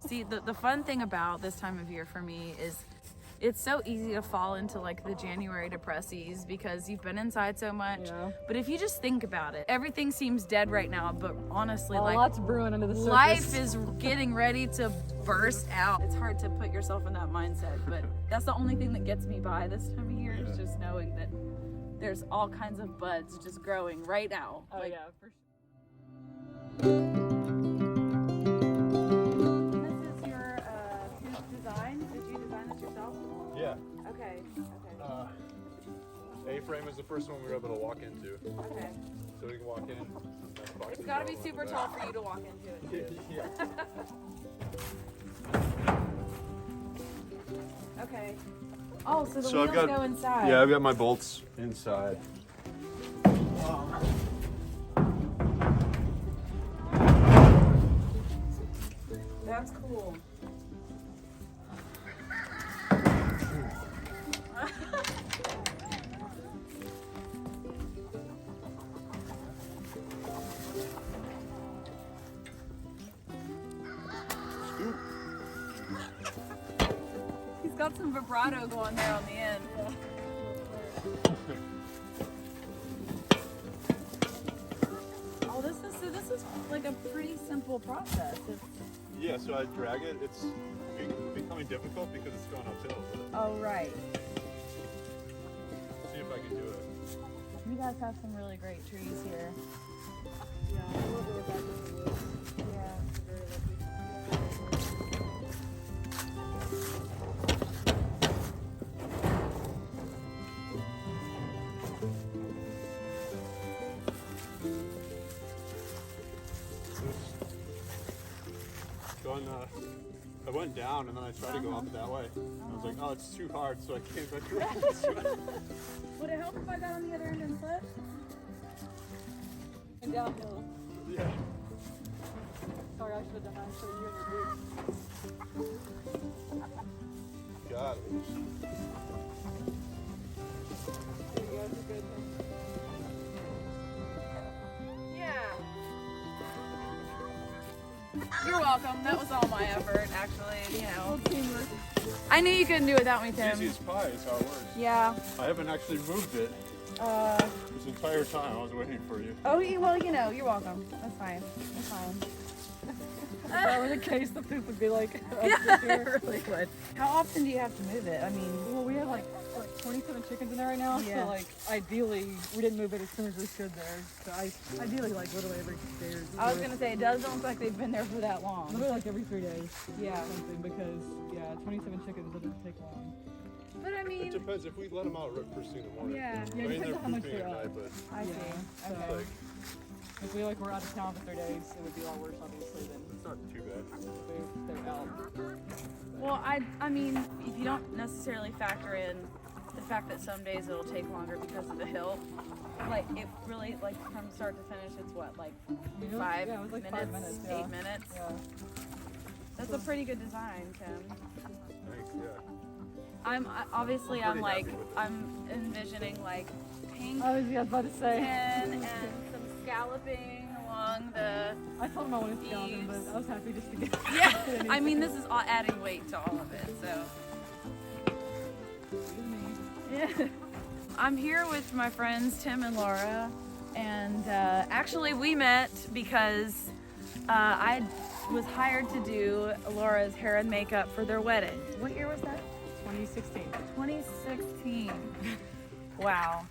See, the fun thing about this time of year for me is it's so easy to fall into like the January depressies because you've been inside so much. Yeah. But if you just think about it, everything seems dead right now, but honestly, A like lot's brewing under the surface. life is getting ready to burst out. It's hard to put yourself in that mindset, but that's the only thing that gets me by this time of year is just knowing that there's all kinds of buds just growing right now. Oh like, yeah, for sure. This is your design? Did you design this yourself? Yeah. Okay. A-frame is the first one we were able to walk into. Okay. So we can walk in. It's got to be super tall for you to walk into it. Yeah. Okay. Oh, so the So wheels go inside. Yeah, I've got my bolts inside. That's cool. He's got some vibrato going there on the end. Oh, this is like a pretty simple process. Yeah, so I drag it. It's becoming difficult because it's going uphill. But Oh, right. see if I can do it. You guys have some really great trees here. Yeah, I love it back in the woods. Yeah. Very lucky. Going, I went down and then I tried to go up that way. I was like, oh, it's too hard, so I came back around this way. Would it help if I got on the other end and flip? And downhill. Yeah. Sorry, I should have done that. So you and your boots. God. There you go. You're good. Yeah. You're welcome. That was all my effort, actually. You know, Teamwork. I knew you couldn't do it without me, Tim. Easy as pie is how it works. Yeah. I haven't actually moved it this entire time. I was waiting for you. Oh, well, you know, you're welcome. That's fine. That's fine. If that were the case, the poop would be like Yeah, up it here. really would. How often do you have to move it? I mean, Well, we have like 27 chickens in there right now, Yeah. so like ideally we didn't move it as soon as we stood there. So ideally like literally every day or I was gonna say it doesn't look like they've been there for that long. literally like every 3 days. Yeah. Something because yeah, 27 chickens doesn't take long. But I It mean, depends if we let them out first thing in the morning. Yeah. Yeah, I mean, depends they're on how much pooping they're at up. night, but I see. Yeah, Okay. like, If we like were out of town for 3 days, it would be a lot worse obviously than it's not too bad. if they're out. Well, I mean, if you don't necessarily factor in the fact that some days it'll take longer because of the hill, like it really, like from start to finish, it's what, like It was- five yeah, it was like minutes, 5 minutes, yeah. 8 minutes. Yeah. That's a pretty good design, Tim. Thanks, yeah. Obviously I'm I'm pretty like happy with it. I'm envisioning like pink I was about to say. and some scalloping along the. I told him I wanted to down him, but I was happy just to get. Yeah, I mean this is all adding weight to all of it, so. Yeah. I'm here with my friends Tim and Laura, and actually we met because I was hired to do Laura's hair and makeup for their wedding. What year was that? 2016. 2016. Wow.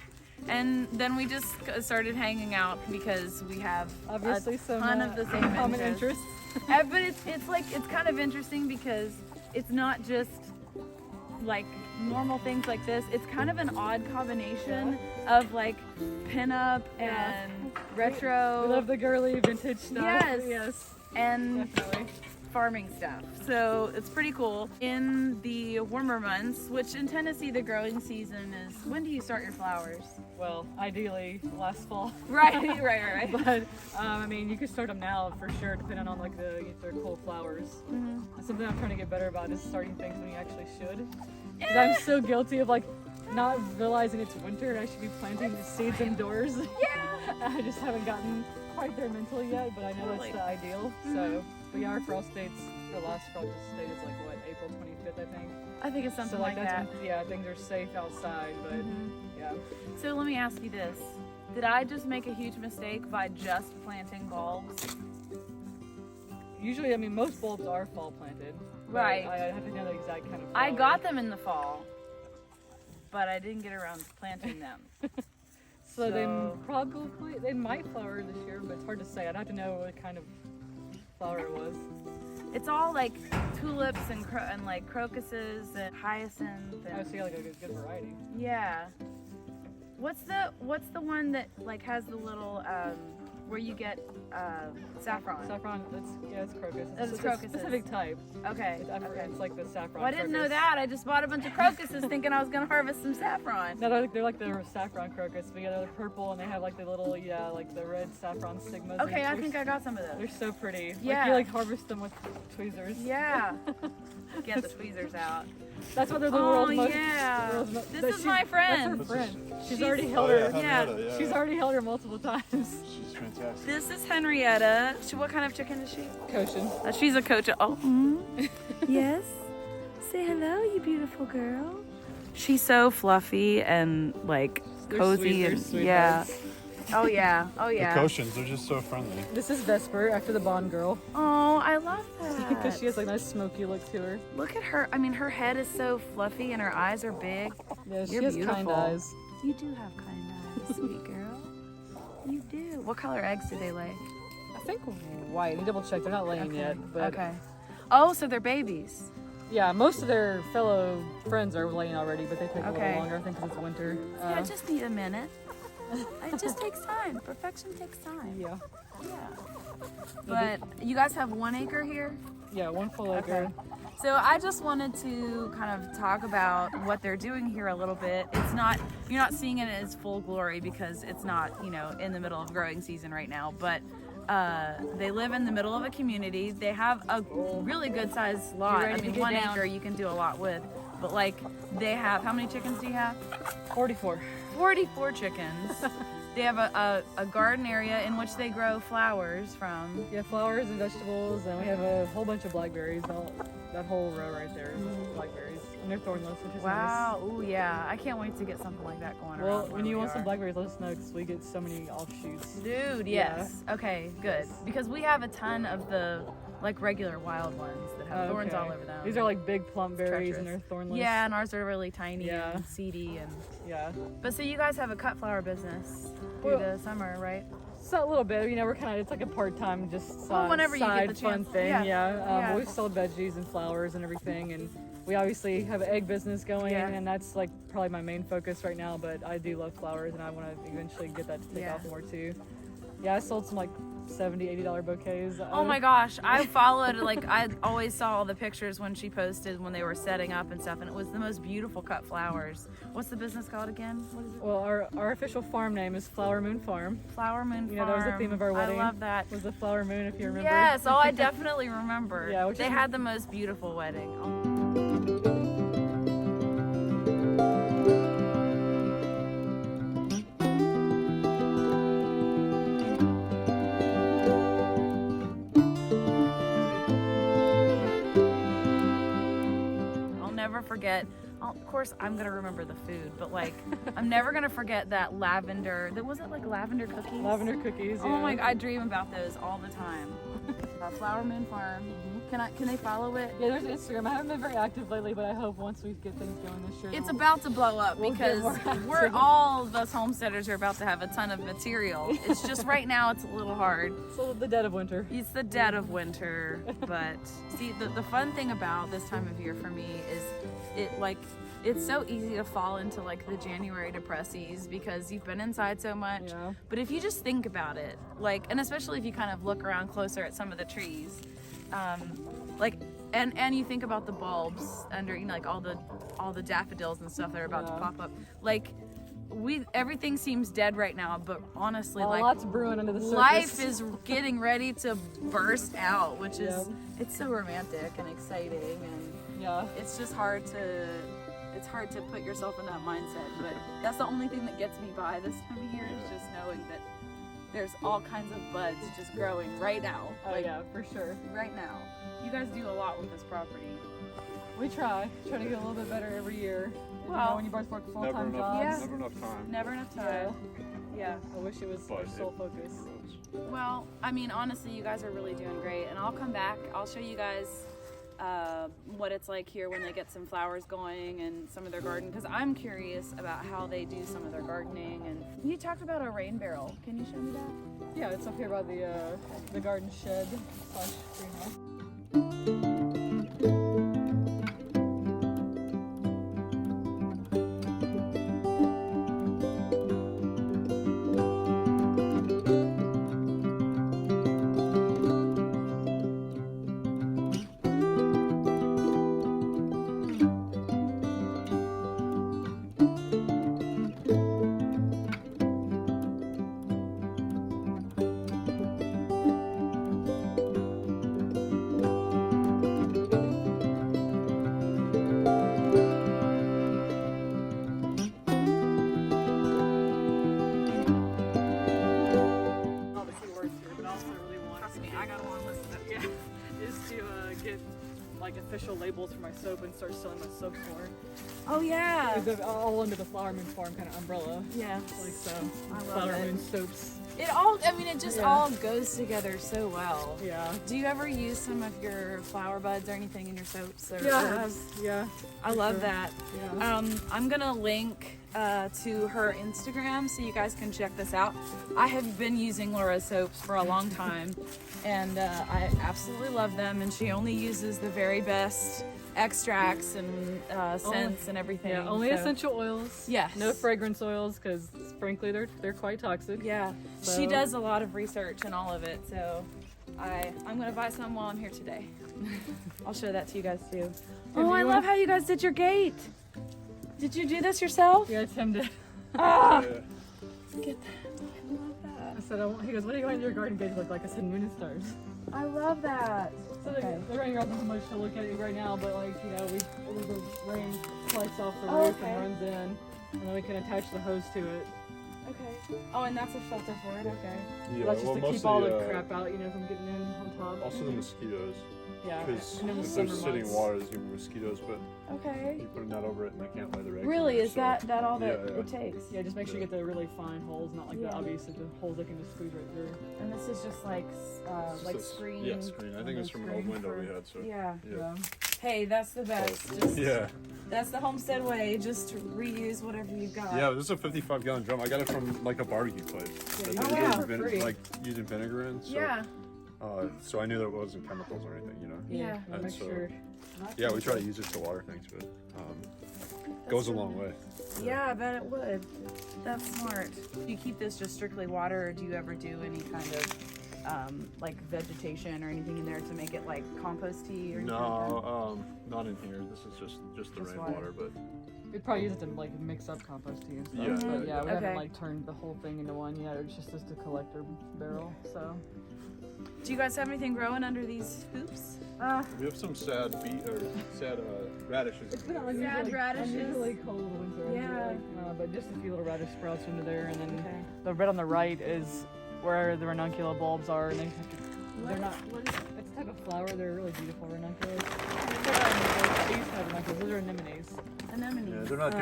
And then we just started hanging out because we have Obviously a some ton of the same common interests. interests. But it's kind of interesting because it's not just like normal things like this. It's kind of an odd combination of like pinup Yeah. and retro. We love the girly vintage stuff. Yes. Yes. And Definitely. farming stuff. So it's pretty cool. In the warmer months, which in Tennessee the growing season is, when do you start your flowers? Well, ideally last fall. Right. But I mean, you could start them now for sure, depending on like if they're cool flowers. Mhm. Something I'm trying to get better about is starting things when you actually should. Because I'm so guilty of like not realizing it's winter and I should be planting the seeds indoors. Yeah. I just haven't gotten quite there mentally yet, but I know Totally. that's the ideal. So, but yeah, our frost date's the last frost date is like what, April 25th, I think. I think it's something So like that. that's when, yeah, things are safe outside, but yeah. So let me ask you this. Did I just make a huge mistake by just planting bulbs? Usually, I mean, most bulbs are fall planted. but Right. I have to know the exact kind of flower. I got them in the fall, but I didn't get around to planting them. So they might flower this year, but it's hard to say. I'd have to know what kind of flower it was. It's all like tulips and like crocuses and hyacinth. I And, see like a good variety. yeah. What's the one that like has the little where you get saffron? Saffron, it's crocus. That's It's crocus. a specific type. Okay. It's like the saffron. Well, I didn't know crocus. that. I just bought a bunch of crocuses thinking I was gonna harvest some saffron. No, they're like the saffron crocus, but yeah, they're purple and they have like the little, like the red saffron stigmas. Okay, I They're think I got some of They're those. so pretty. Yeah. Like you like harvest them with tweezers. Yeah. Get the tweezers out. That's what they're the Oh world's most. yeah. the world's mo- This that is she- my That's friend. her friend. She's She's- already held Oh, her. Yeah. Henrietta, yeah. She's already held her multiple times. She's fantastic. This is Henrietta. What kind of chicken is she? Koshin. She's a coach. Oh. Yes. Say hello, you beautiful girl. She's so fluffy and like They're cozy sweet, they're and sweet yeah. bugs. Oh yeah. Oh The yeah. Koshans, they're just so friendly. This is Vesper after the Bond girl Oh, I love that. because she has like a nice smoky look to her. Look at her. I mean, her head is so fluffy and her eyes are big. Yeah, she You're has kind beautiful. eyes. You do have kind eyes, sweet girl. You do. What color eggs do they lay? I think white. Let me double check. They're not laying yet, but Okay. Oh, so they're babies. yeah, most of their fellow friends are laying already, but they take a Okay. little longer. I think because it's winter. Yeah, I just need a minute. It just takes time. Perfection takes time. Yeah, Yeah. But you guys have 1 acre here? yeah, one full acre. Okay. So I just wanted to kind of talk about what they're doing here a little bit. It's not, you're not seeing it in its full glory because it's not, in the middle of growing season right now, but they live in the middle of a community. They have a really good sized lot. ready I to mean, get 1 down? acre you can do a lot with, but like they have, how many chickens do you have? 44. 44 chickens. They have a garden area in which they grow flowers from. Yeah, flowers and vegetables, and we have a whole bunch of blackberries. That whole row right there is blackberries, and they're thornless, which is Wow. Ooh, yeah. I can't wait to get something like that going nice. Well, around. when you want some blackberries, let us know because we get so many offshoots. Dude, Yeah. yes. Okay, good. Because we have a ton of the like regular wild ones that have thorns all over them. These are like big plum berries, and they're treacherous. thornless. Yeah, and ours are really tiny Yeah. and seedy and. Yeah. But so you guys have a cut flower business through Well- the summer, right? So a little bit, we're it's like a part-time, just side, Well, whenever you get side the fun chance. thing. Yeah. Yeah. Yeah. We've sold veggies and flowers and everything, and we obviously have an egg business going, Yeah. and that's like probably my main focus right now. But I do love flowers, and I want to eventually get that to take Yeah. off more too. Yeah, I sold some like $70-$80 bouquets. Oh my gosh, I followed, I always saw all the pictures when she posted when they were setting up and stuff, and it was the most beautiful cut flowers. What's the business called again? What is it? Well, our official farm name is Flower Moon Farm. Flower Moon Farm. That was the theme of our wedding. I love that. Was the flower moon, if you remember? Yes, oh, I definitely remember. Yeah, which they is- had the most beautiful wedding. Oh. I'll never forget. Of course, I'm gonna remember the food, but I'm never gonna forget that lavender. Was it like lavender cookies? Lavender cookies. Oh yeah. my! I dream about those all the time. Flower Moon Farm. Can they follow it? Yeah, there's Instagram. I haven't been very active lately, but I hope once we get things going this year. It's we'll- about to blow up We'll get because more active. we're all of us homesteaders are about to have a ton of material. It's just right now it's a little hard. So the dead of winter. It's the dead of winter, but see the fun thing about this time of year for me is it's so easy to fall into the January depressies because you've been inside so much. Yeah. But if you just think about it, and especially if you kind of look around closer at some of the trees, and you think about the bulbs under, all the daffodils and stuff that are about to Yeah. pop up, everything seems dead right now. But honestly, Lots brewing under the surface. life is getting ready to burst out, which is Yeah. it's so romantic and exciting, and Yeah. it's just hard to put yourself in that mindset. But that's the only thing that gets me by this time of year is just knowing that there's all kinds of buds just growing right now. Oh yeah, for sure. Right now. You guys do a lot with this property. We try to get a little bit better every year. You know, Well, when you both work Never full-time enough, jobs. Yeah. never enough time. Never enough time. Yeah. I wish it was our But sole it focus. grows. Well, I mean, honestly, you guys are really doing great, and I'll come back. I'll show you guys what it's like here when they get some flowers going and some of their garden, because I'm curious about how they do some of their gardening. And you talked about a rain barrel. Can you show me that? Yeah, it's up here by the garden shed / greenhouse. Obviously works here, but I also really want Trust me, I got a long list of yeah, is to get like official labels for my soap and start selling my soap more. Oh yeah. All under the Flower Moon Farm kind of umbrella. Yeah. Like so, I love Flower it. Moon soaps. It all. I mean, it just Yeah. all goes together so well. Yeah. Do you ever use some of your flower buds or anything in your soaps? Or Yeah. herbs? Yeah. I love that. Yeah. I'm gonna link to her Instagram so you guys can check this out. I have been using Laura's soaps for a long time, and I absolutely love them. And she only uses the very best extracts and scents and everything. Yeah, only so- essential oils. Yes. No fragrance oils, because frankly they're quite toxic. Yeah, So- she does a lot of research and all of it. So I'm gonna buy some while I'm here today. I'll show that to you guys too. do Oh, I you love want- how you guys did your gate. Did you do this yourself? Yeah, Tim did. Ah, Yeah. get that. I love that. I said, he goes, what do you want your garden gauge to look like? I said, moon and stars. I love that. So Okay. they're running around so much to look at it right now, but like, you know, the rain collects off the Oh, roof okay. and runs in, and then we can attach the hose to it. Okay. Oh, and that's a filter for it. Okay. Yeah, That's just well, to keep all the mostly, crap out, you know, from getting in on top. Also the mosquitoes, Yeah, because and in the if summer there's sitting months. water, there's gonna be mosquitoes, but Okay. you put a net over it and they can't lay their eggs. in Really? there, Is so- that all that Yeah, yeah. it takes? Yeah, just make sure you get the really fine holes, not like Yeah. the obviously the holes that can just squeeze right through. And this is just like It's like just- screen. Yeah, screen. I think it was from an old screen window for- we had, so. Yeah. Yeah. Hey, that's the best. Just, Yeah. That's the Homestead way. Just reuse whatever you've got. Yeah, this is a 55-gallon drum. I got it from like a barbecue place. that you they can get use it for free. like using vinegar in. So, Yeah. so I knew there wasn't chemicals or anything, you know. Yeah. And Make so- sure. Yeah, we try to use it to water things, but goes a long way. Yeah, I bet it would. That's smart. Do you keep this just strictly water, or do you ever do any kind of like vegetation or anything in there to make it like composty or anything? No, not in here. This is just the Just rainwater, but We'd probably use it to like mix up compost tea and stuff. Yeah, but yeah, yeah, we yeah. haven't Okay. like turned the whole thing into one yet. It's just a collector barrel. So Do you guys have anything growing under these hoops? we have some sad radishes. it's been in an here. Sad radishes. unusually cold winter. Yeah. But just a few little radish sprouts into there, and then Okay. the red on the right is where the ranunculus bulbs are, and they're not. What is it? It's a type of flower. They're really beautiful ranunculus. I used to have ranunculus. Those are anemones. Anemones. Yeah, they're not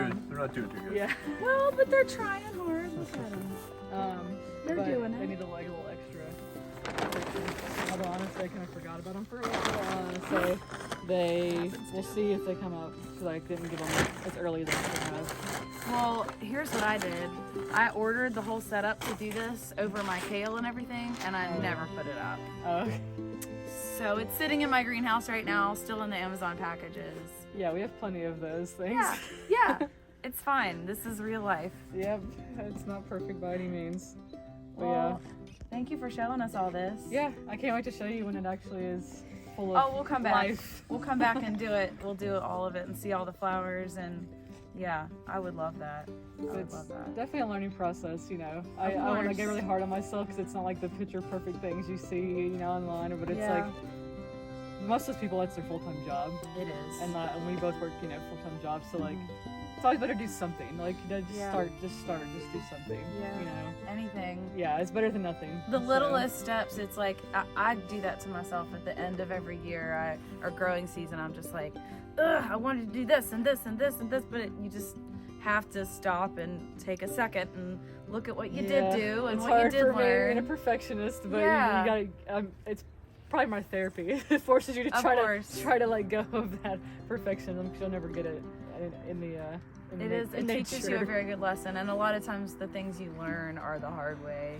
doing too good. Yeah. Well, but they're trying hard. Look at them. They're but doing They it. need a little extra. Although honestly, I kind of forgot about them for a while. So we'll see if they come up because I didn't give them as early as I should have. Well, here's what I did. I ordered the whole setup to do this over my kale and everything, and I never put it up. Okay. So it's sitting in my greenhouse right now, still in the Amazon packages. Yeah, we have plenty of those things. Yeah, yeah, it's fine. This is real life. Yep, it's not perfect by any means. But Well, thank you for showing us all this. yeah, I can't wait to show you when it actually is full of Oh, we'll come back. life. We'll come back and do it. We'll do all of it and see all the flowers, and yeah, I would love that. I would It's love that. definitely a learning process, you know. I Of want to course. get really hard on myself because it's not like the picture perfect things you see, you know, online, but it's Yeah. like most of those people, it's their full-time job. It is. And we both work, you know, full-time jobs, so like it's always better to do something. Like, you know, just Yeah. start, just do something. Yeah. You know. Anything. Yeah, it's better than nothing. The So, littlest steps, it's like I do that to myself at the end of every year or growing season. I'm just like, ugh, I wanted to do this and this and this and this, but you just have to stop and take a second and look at what you did do and it's what you hard did for me, learn. being a perfectionist, but Yeah. you gotta. It's probably my therapy. It forces you to Of try course. to let go of that perfection because you'll never get it in the. It teaches you a very good lesson, and a lot of times the things you learn are the hard way,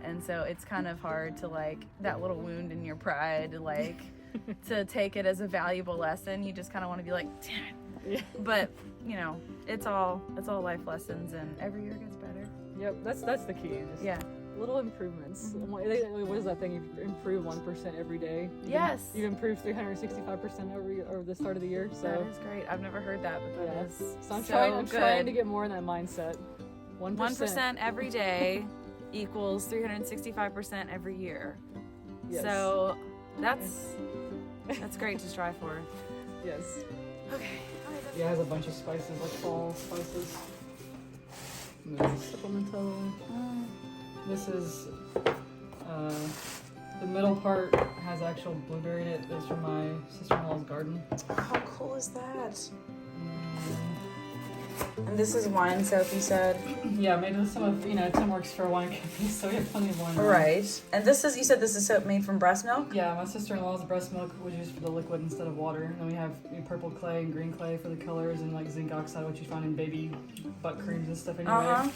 and so it's kind of hard to like that little wound in your pride, like to take it as a valuable lesson. You just kind of want to be like, damn it. Yeah. But you know, it's all life lessons, and every year gets better. Yep, that's the key. Just Yeah. little improvements. Mhm. What is that thing? You improve 1% every day. Yes. You've improved 365% over the start of the year. So That is great. I've never heard that, but that yeah. is So I'm so trying. I'm good. trying to get more in that mindset. 1% every day equals 365% every year. Yes. So that's great to strive for. Yes. Okay. Yeah, it has a bunch of spices, like fall spices. And then supplemental. This is the middle part has actual blueberry in it. It's from my sister-in-law's garden. How cool is that? And And this is wine soap, you said? yeah, made with some of Tim works for a wine company, so we have plenty of wine. Right. And you said this is soap made from breast milk? Yeah, my sister-in-law's breast milk was used for the liquid instead of water. And then we have purple clay and green clay for the colors, and like zinc oxide, which you find in baby butt creams and stuff anyway. Uh-huh.